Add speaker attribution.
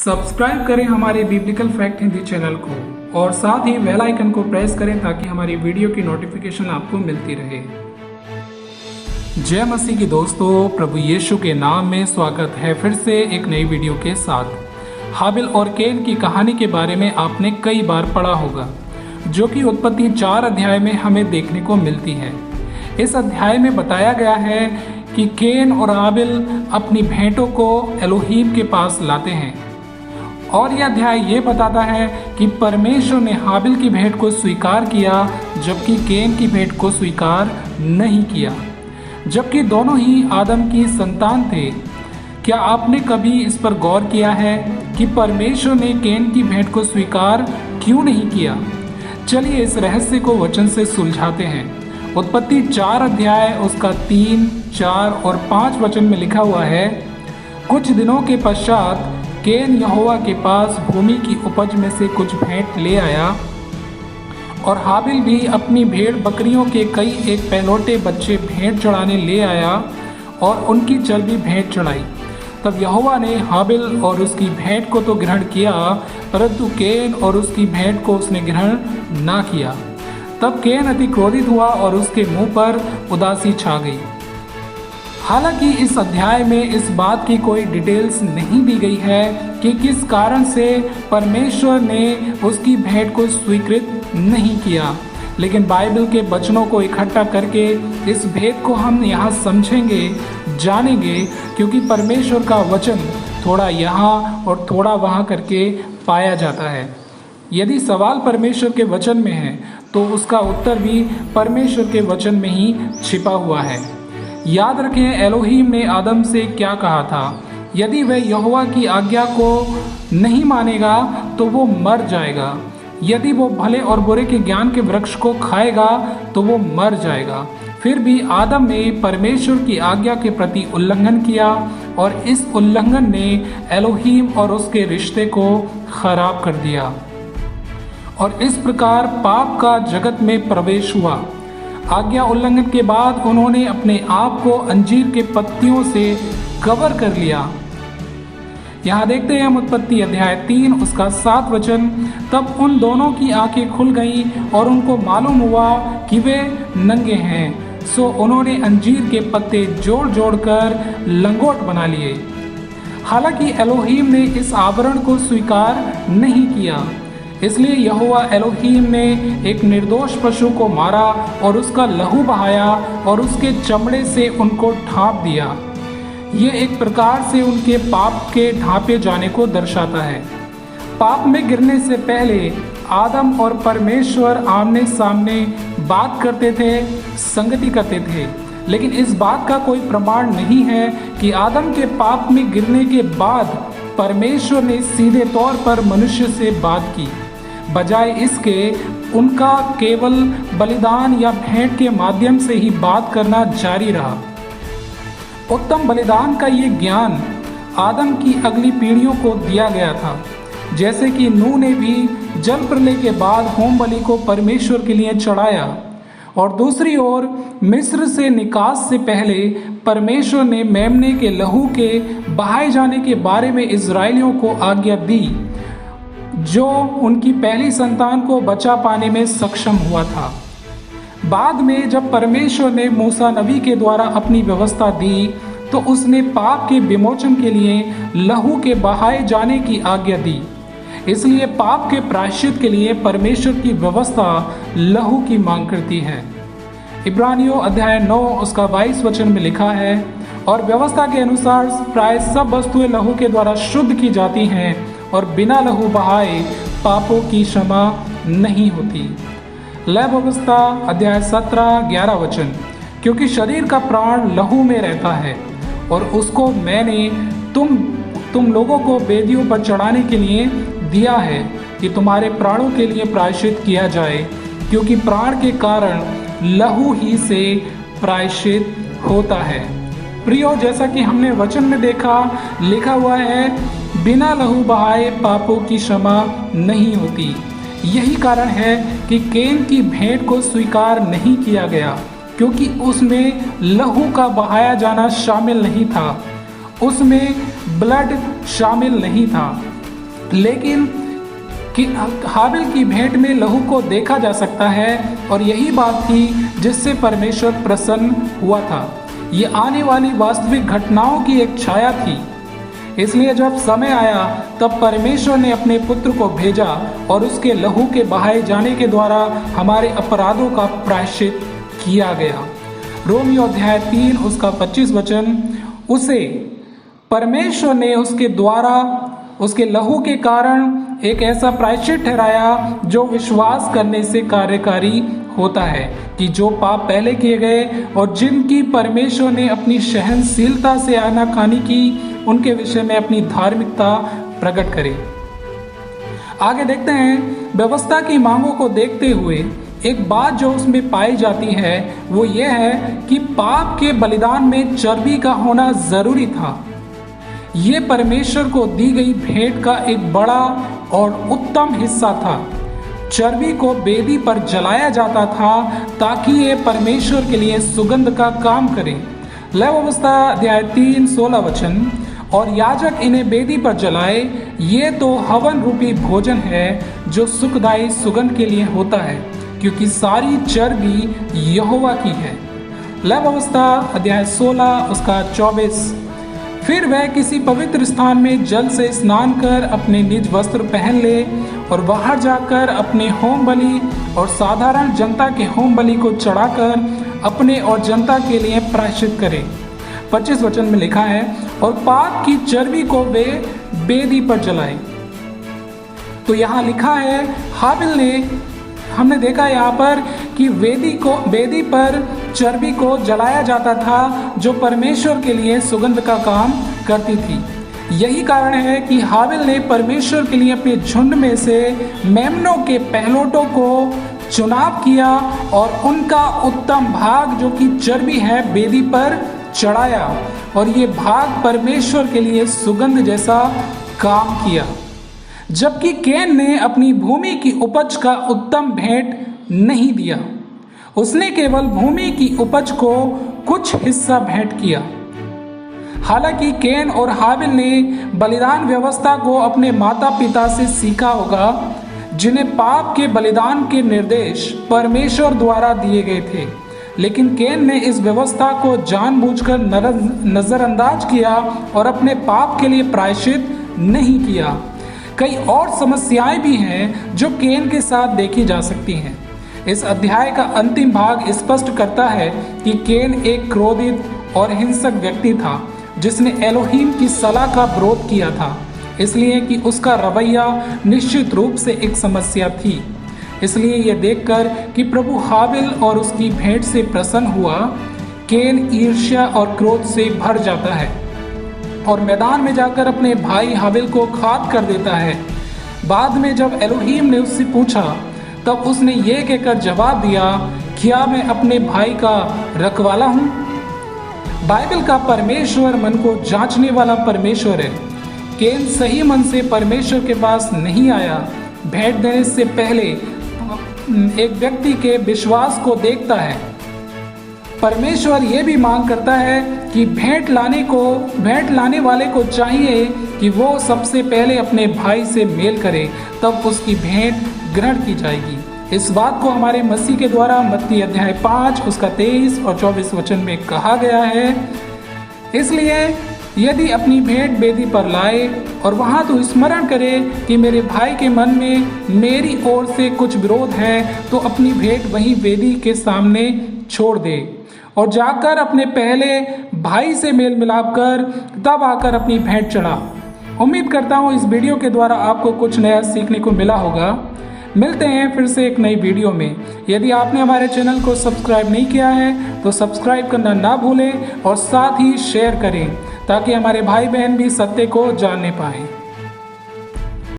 Speaker 1: Subscribe करें हमारे biblical fact Hindi channel को और साथ ही बेल आइकन को प्रेस करें ताकि हमारी वीडियो की नोटिफिकेशन आपको मिलती रहे। जय मसीह की दोस्तों, प्रभु यीशु के नाम में स्वागत है फिर से एक नई वीडियो के साथ। हाबिल और कैन की कहानी के बारे में आपने कई बार पढ़ा होगा, जो कि उत्पत्ति 4 अध्याय में हमें देखने को मिलती है। इस अध्याय में बताया गया है कि कैन और हाबिल अपनी भेंटों को एलोहीम के पास लाते हैं और यह अध्याय ये बताता है कि परमेश्वर ने हाबिल की भेंट को स्वीकार किया जबकि कैन की भेंट को स्वीकार नहीं किया, जबकि दोनों ही आदम की संतान थे। क्या आपने कभी इस पर गौर किया है कि परमेश्वर ने कैन की भेंट को स्वीकार क्यों नहीं किया? चलिए इस रहस्य को वचन से सुलझाते हैं। उत्पत्ति 4 अध्याय उसका 3, 4 और 5 वचन में लिखा हुआ है, कुछ दिनों के पश्चात कैन यहोवा के पास भूमि की उपज में से कुछ भेंट ले आया और हाबिल भी अपनी भेड़ बकरियों के कई एक पहलौठे बच्चे भेंट चढ़ाने ले आया और उनकी चर्बी भेंट चढ़ाई। तब यहोवा ने हाबिल और उसकी भेंट को तो ग्रहण किया, परंतु कैन और उसकी भेंट को उसने ग्रहण ना किया। तब कैन अति क्रोधित हुआ और उसके मुंह पर उदासी छा गई। हालांकि इस अध्याय में इस बात की कोई डिटेल्स नहीं दी गई है कि किस कारण से परमेश्वर ने उसकी भेंट को स्वीकृत नहीं किया, लेकिन बाइबल के वचनों को इकट्ठा करके इस भेद को हम यहाँ समझेंगे, जानेंगे, क्योंकि परमेश्वर का वचन थोड़ा यहाँ और थोड़ा वहाँ करके पाया जाता है। यदि सवाल परमेश्वर के वचन में है तो उसका उत्तर भी परमेश्वर के वचन में ही छिपा हुआ है। याद रखें, एलोहीम ने आदम से क्या कहा था, यदि वह यहोवा की आज्ञा को नहीं मानेगा तो वो मर जाएगा। यदि वो भले और बुरे के ज्ञान के वृक्ष को खाएगा तो वो मर जाएगा। फिर भी आदम ने परमेश्वर की आज्ञा के प्रति उल्लंघन किया और इस उल्लंघन ने एलोहीम और उसके रिश्ते को खराब कर दिया और इस प्रकार पाप का जगत में प्रवेश हुआ। आज्ञा उल्लंघन के बाद उन्होंने अपने आप को अंजीर के पत्तियों से कवर कर लिया। यहाँ देखते हैं हम उत्पत्ति अध्याय 3 उसका 7 वचन, तब उन दोनों की आंखें खुल गईं और उनको मालूम हुआ कि वे नंगे हैं, सो उन्होंने अंजीर के पत्ते जोड़ जोड़ कर लंगोट बना लिए। हालांकि एलोहीम ने इस आवरण को स्वीकार नहीं किया, इसलिए यहोवा एलोहीम ने एक निर्दोष पशु को मारा और उसका लहू बहाया और उसके चमड़े से उनको ढांप दिया। ये एक प्रकार से उनके पाप के ढांपे जाने को दर्शाता है। पाप में गिरने से पहले आदम और परमेश्वर आमने सामने बात करते थे, संगति करते थे, लेकिन इस बात का कोई प्रमाण नहीं है कि आदम के पाप में गिरने के बाद परमेश्वर ने सीधे तौर पर मनुष्य से बात की। बजाय इसके उनका केवल बलिदान या भेंट के माध्यम से ही बात करना जारी रहा। उत्तम बलिदान का ये ज्ञान आदम की अगली पीढ़ियों को दिया गया था, जैसे कि नूह ने भी जल प्रलय के बाद होम बलि को परमेश्वर के लिए चढ़ाया। और दूसरी ओर मिस्र से निकास से पहले परमेश्वर ने मेमने के लहू के बहाए जाने के बारे में इजराइलियों को आज्ञा दी, जो उनकी पहली संतान को बचा पाने में सक्षम हुआ था। बाद में जब परमेश्वर ने मूसा नबी के द्वारा अपनी व्यवस्था दी तो उसने पाप के विमोचन के लिए लहू के बहाए जाने की आज्ञा दी। इसलिए पाप के प्रायश्चित के लिए परमेश्वर की व्यवस्था लहू की मांग करती है। इब्रानियों अध्याय 9 उसका 22 वचन में लिखा है, और व्यवस्था के अनुसार प्राय सब वस्तुएं लहू के द्वारा शुद्ध की जाती हैं और बिना लहू बहाए पापों की क्षमा नहीं होती। लय व्यवस्था अध्याय 17, 11 वचन, क्योंकि शरीर का प्राण लहू में रहता है और उसको मैंने तुम लोगों को वेदियों पर चढ़ाने के लिए दिया है कि तुम्हारे प्राणों के लिए प्रायश्चित किया जाए, क्योंकि प्राण के कारण लहू ही से प्रायश्चित होता है। प्रियो, जैसा कि हमने वचन में देखा, लिखा हुआ है, बिना लहू बहाए पापों की क्षमा नहीं होती। यही कारण है कि कैन की भेंट को स्वीकार नहीं किया गया, क्योंकि उसमें लहू का बहाया जाना शामिल नहीं था, उसमें ब्लड शामिल नहीं था। लेकिन कि हाबिल की भेंट में लहू को देखा जा सकता है और यही बात थी जिससे परमेश्वर प्रसन्न हुआ था। ये आने वाली वास्तविक घटनाओं की एक छाया थी। इसलिए जब समय आया तब परमेश्वर ने अपने पुत्र को भेजा और उसके लहू के बहाए जाने के द्वारा हमारे अपराधों का प्रायश्चित किया गया। रोमियो अध्याय 3 उसका 25 वचन, उसे परमेश्वर ने उसके द्वारा उसके लहू के कारण एक ऐसा प्रायश्चित ठहराया जो विश्वास करने से कार्यकारी होता है कि जो पाप पहले किए गए और जिनकी परमेश्वर ने अपनी सहनशीलता से आनाकानी की, उनके विषय में अपनी धार्मिकता प्रकट करे। आगे देखते हैं, व्यवस्था की मांगों को देखते हुए एक बात जो उसमें पाई जाती है वो ये है कि पाप के बलिदान में चर्बी का होना जरूरी था। ये परमेश्वर को दी गई भेंट का एक बड़ा और उत्तम हिस्सा था। चर्बी को वेदी पर जलाया जाता था ताकि ये परमेश्वर के लिए सुगंध का काम करे। लेवी व्यवस्था अध्याय 3 16 वचन, और याजक इन्हें वेदी पर जलाए, ये तो हवन रूपी भोजन है जो सुखदायी सुगंध के लिए होता है, क्योंकि सारी चर्बी यहोवा की है। लेवी व्यवस्था अध्याय 16 उसका 24, फिर वह किसी पवित्र स्थान में जल से स्नान कर अपने निज वस्त्र पहन ले और बाहर जाकर अपने होम बलि और साधारण जनता के होम बलि को चढ़ाकर अपने और जनता के लिए प्रायश्चित करे। 25 वचन में लिखा है, और पाप की चर्बी को वे वेदी पर जलाए। तो यहाँ लिखा है, हाबिल ने, हमने देखा यहाँ पर कि वेदी पर चर्बी को जलाया जाता था जो परमेश्वर के लिए सुगंध का काम करती थी। यही कारण है कि हाबिल ने परमेश्वर के लिए अपने झुंड में से मेमनों के पहलोटों को चुनाव किया और उनका उत्तम भाग जो कि चर्बी है वेदी पर चढ़ाया, और ये भाग परमेश्वर के लिए सुगंध जैसा काम किया। जबकि कैन ने अपनी भूमि की उपज का उत्तम भेंट नहीं दिया, उसने केवल भूमि की उपज को कुछ हिस्सा भेंट किया। हालांकि कैन और हाबिल ने बलिदान व्यवस्था को अपने माता पिता से सीखा होगा, जिन्हें पाप के बलिदान के निर्देश परमेश्वर द्वारा दिए गए थे, लेकिन कैन ने इस व्यवस्था को जानबूझकर नजरअंदाज किया और अपने पाप के लिए प्रायश्चित नहीं किया। कई और समस्याएं भी हैं जो कैन के साथ देखी जा सकती हैं। इस अध्याय का अंतिम भाग स्पष्ट करता है कि कैन एक क्रोधित और हिंसक व्यक्ति था जिसने एलोहीम की सलाह का विरोध किया था, इसलिए कि उसका रवैया निश्चित रूप से एक समस्या थी। इसलिए यह देखकर कि प्रभु हाबिल और उसकी भेंट से प्रसन्न हुआ, कैन ईर्ष्या और क्रोध से भर जाता है और मैदान में जाकर अपने भाई हाबिल को घात कर देता है। बाद में जब एलोहीम ने उससे पूछा तब उसने ये कहकर जवाब दिया, क्या मैं अपने भाई का रखवाला हूँ? बाइबल का परमेश्वर मन को जांचने वाला परमेश्वर है। कैन सही मन से परमेश्वर के पास नहीं आया। भेंट देने से पहले एक व्यक्ति के विश्वास को देखता है। परमेश्वर ये भी मांग करता है कि भेंट लाने वाले को चाहिए कि वो सबसे पहले अपने भाई से मेल करे, तब उसकी भेंट ग्रहण की जाएगी। इस बात को हमारे मसीह के द्वारा मत्ती अध्याय 5 उसका 23 और 24 वचन में कहा गया है। इसलिए यदि अपनी भेंट वेदी पर लाए और वहाँ तो स्मरण करे कि मेरे भाई के मन में मेरी ओर से कुछ विरोध है, तो अपनी भेंट वहीं वेदी के सामने छोड़ दे और जाकर अपने पहले भाई से मेल मिलाप कर तब आकर अपनी भेंट चढ़ा। उम्मीद करता हूँ इस वीडियो के द्वारा आपको कुछ नया सीखने को मिला होगा। मिलते हैं फिर से एक नई वीडियो में। यदि आपने हमारे चैनल को सब्सक्राइब नहीं किया है तो सब्सक्राइब करना ना भूलें और साथ ही शेयर करें ताकि हमारे भाई बहन भी सत्य को जानने पाएं।